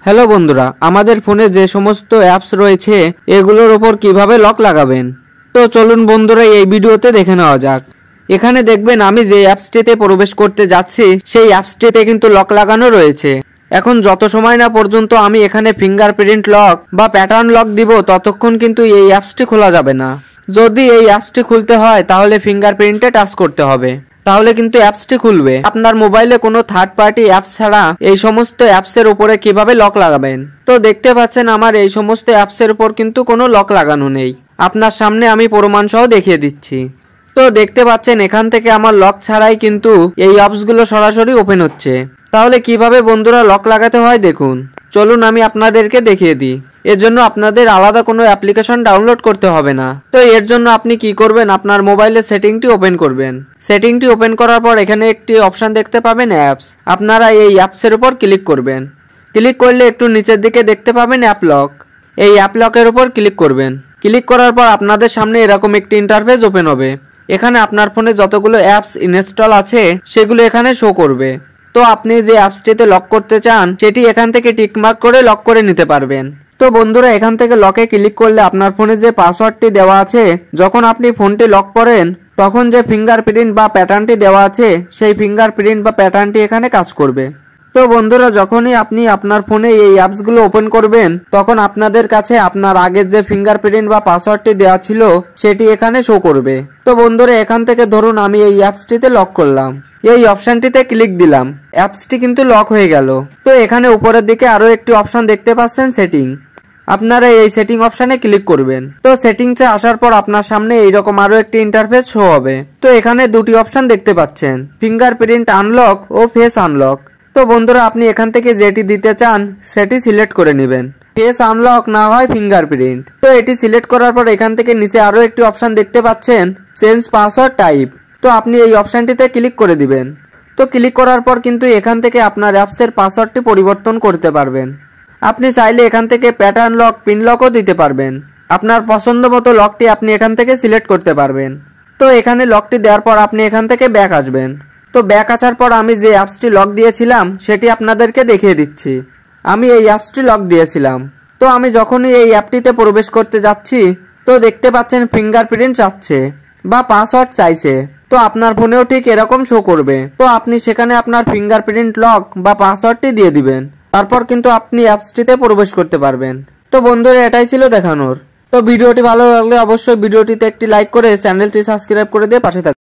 Hello বন্ধুরা, আমাদের ফোনে যে সমস্ত অ্যাপস রয়েছে এগুলোর উপর কিভাবে লক লাগাবেন। তো চলুন বন্ধুরা এই ভিডিওতে দেখে নেওয়া যাক। এখানে দেখবেন আমি যে অ্যাপসটিতে প্রবেশ করতে যাচ্ছি সেই অ্যাপসটিতে কিন্তু লক লাগানো রয়েছে। এখন যত সময় না পর্যন্ত আমি এখানে ফিঙ্গারপ্রিন্ট লক বা প্যাটার্ন লক দিব ততক্ষণ কিন্তু এই অ্যাপসটি খোলা যাবে না। যদি এই অ্যাপসটি খুলতে হয় তাহলে ফিঙ্গারপ্রিন্টে টাচ করতে হবে, তাহলে কিন্তু অ্যাপসটি খুলবে। আপনার মোবাইলে কোনো থার্ড পার্টি অ্যাপস ছাড়া এই সমস্ত অ্যাপসের উপরে কিভাবে লক লাগাবেন। তো দেখতে পাচ্ছেন আমার এই সমস্ত অ্যাপসের উপর কিন্তু কোনো লক লাগানো নেই। আপনার সামনে আমি প্রমাণ সহ দেখিয়ে দিচ্ছি। তো দেখতে পাচ্ছেন এখান থেকে আমার লক ছাড়াই কিন্তু এই অ্যাপসগুলো সরাসরি ওপেন হচ্ছে। তাহলে কিভাবে বন্ধুরা লক লাগাতে হয় দেখুন, চলুন আমি আপনাদেরকে দেখিয়ে দিই। এর জন্য আপনাদের আলাদা কোনো অ্যাপ্লিকেশন ডাউনলোড করতে হবে না। তো এর জন্য আপনি কি করবেন, আপনার মোবাইলের সেটিংটি ওপেন করবেন। সেটিংটি ওপেন করার পর এখানে একটি অপশন দেখতে পাবেন অ্যাপস। আপনারা এই অ্যাপসের উপর ক্লিক করবেন। ক্লিক করলে একটু নিচের দিকে দেখতে পাবেন অ্যাপ লক। এই অ্যাপ লকের উপর ক্লিক করবেন। ক্লিক করার পর আপনাদের সামনে এরকম একটি ইন্টারফেস ওপেন হবে। এখানে আপনার ফোনে যতগুলো অ্যাপস ইনস্টল আছে সেগুলো এখানে শো করবে। তো আপনি যে অ্যাপসটিতে লক করতে চান সেটি এখান থেকে টিকমার্ক করে লক করে নিতে পারবেন। তো বন্ধুরা এখান থেকে লকে ক্লিক করলে আপনার ফোনে যে পাসওয়ার্ডটি দেওয়া আছে, যখন আপনি ফোনটি লক করেন তখন যে ফিঙ্গারপ্রিন্ট বা প্যাটার্নটি দেওয়া আছে সেই ফিঙ্গারপ্রিন্ট বা প্যাটার্নটি এখানে কাজ করবে। তো বন্ধুরা যখনই আপনি আপনার ফোনে এই অ্যাপসগুলো ওপেন করবেন তখন আপনাদের কাছে আপনার আগের যে ফিঙ্গারপ্রিন্ট বা পাসওয়ার্ডটি দেওয়া ছিল সেটি এখানে শো করবে। তো বন্ধুরা এখান থেকে ধরুন আমি এই অ্যাপসটিতে লক করলাম, এই অপশনটিতে ক্লিক দিলাম, অ্যাপসটি কিন্তু লক হয়ে গেল। তো এখানে উপরের দিকে আরো একটি অপশন দেখতে পাচ্ছেন সেটিং। আপনারা এই সেটিং অপশনে ক্লিক করবেন। তো সেটিংসে আসার পর আপনার সামনে এইরকম আরো একটি ইন্টারফেস শো হবে। তো এখানে দুটি অপশন দেখতে পাচ্ছেন, ফিঙ্গারপ্রিন্ট আনলক ও ফেস আনলক। তো বন্ধুরা আপনি এখান থেকে যেটি দিতে চান সেটি সিলেক্ট করে নেবেন, ফেস আনলক না হয় ফিঙ্গারপ্রিন্ট। তো এটি সিলেক্ট করার পর এখান থেকে নিচে আরো একটি অপশন দেখতে পাচ্ছেন চেঞ্জ পাসওয়ার্ড টাইপ। তো আপনি এই অপশনটিতে ক্লিক করে দিবেন। তো ক্লিক করার পর কিন্তু এখান থেকে আপনার অ্যাপসের পাসওয়ার্ডটি পরিবর্তন করতে পারবেন। আপনি চাইলে এখান থেকে প্যাটার্ন লক, পিন লকও দিতে পারবেন। আপনার পছন্দ মতো লকটি আপনি এখান থেকে সিলেক্ট করতে পারবেন। তো এখানে লকটি দেওয়ার পর আপনি এখান থেকে ব্যাক আসবেন। তো ব্যাক আসার পর আমি যে অ্যাপসটি লক দিয়েছিলাম সেটি আপনাদেরকে দেখিয়ে দিচ্ছি। আমি এই অ্যাপসটি লক দিয়েছিলাম। তো আমি যখনই এই অ্যাপটিতে প্রবেশ করতে যাচ্ছি তো দেখতে পাচ্ছেন ফিঙ্গারপ্রিন্ট চাচ্ছে বা পাসওয়ার্ড চাইছে। তো আপনার ফোনেও ঠিক এরকম শো করবে। তো আপনি সেখানে আপনার ফিঙ্গারপ্রিন্ট লক বা পাসওয়ার্ডটি দিয়ে দিবেন, তারপর কিন্তু আপনি অ্যাপসটিতে প্রবেশ করতে পারবেন। তো বন্ধুরা এটাই ছিল দেখানোর। তো ভিডিওটি ভালো লাগলে অবশ্যই ভিডিওটিতে একটি লাইক করে চ্যানেলটি সাবস্ক্রাইব করে দিয়ে পাশে থাকবেন।